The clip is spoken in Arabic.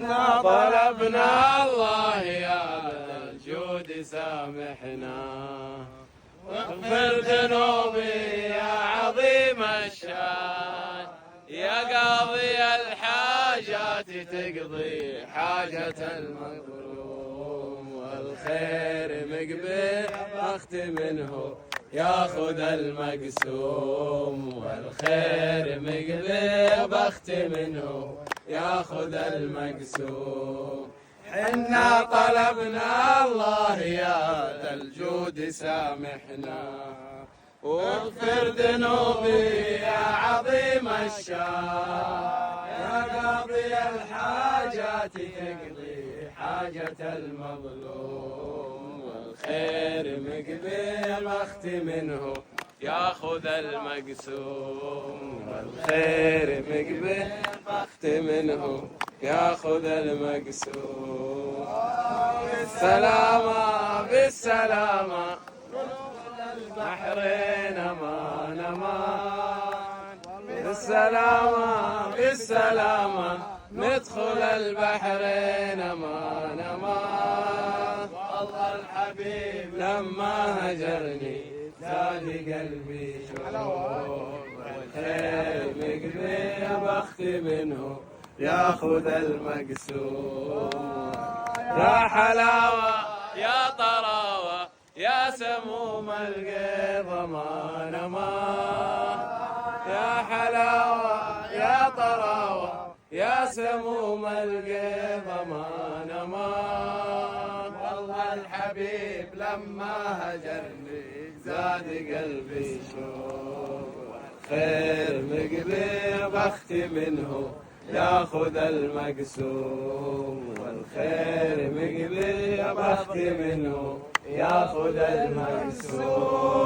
طلبنا الله يا ذا الجود سامحنا، واغفر ذنوبي يا عظيم الشان، يا قاضي الحاجات تقضي حاجة المظلوم، والخير مقبل بخت منه ياخذ المقسوم، والخير مقبل بخت منه ياخذ المقسوم. حنا طلبنا الله يا ذا الجود سامحنا، واغفر ذنوبي يا عظيم الشان، يا قاضي الحاجات تقضي حاجة المظلوم، والخير مقبل بخت منه ياخذ المقسوم، والخير مقبل بخت منه ياخذ المقسوم. بالسلامة بالسلامة البحرين امان امان، بالسلامة بالسلامة ندخل البحرين امان امان. والله الحبيب لما هجرني زاد قلبي شوق، والخير مقبل بخت منه ياخذ المقسوم. يا حلاوة يا طراوة يا سموم القيض امان امان، يا حلاوة يا طراوة يا سموم القيض امان امان. والله الحبيب لما هجرني زاد قلبي شوق، والخير مقبل بخت منه ياخذ المقسوم، والخير مقبل بخت منه ياخذ المقسوم.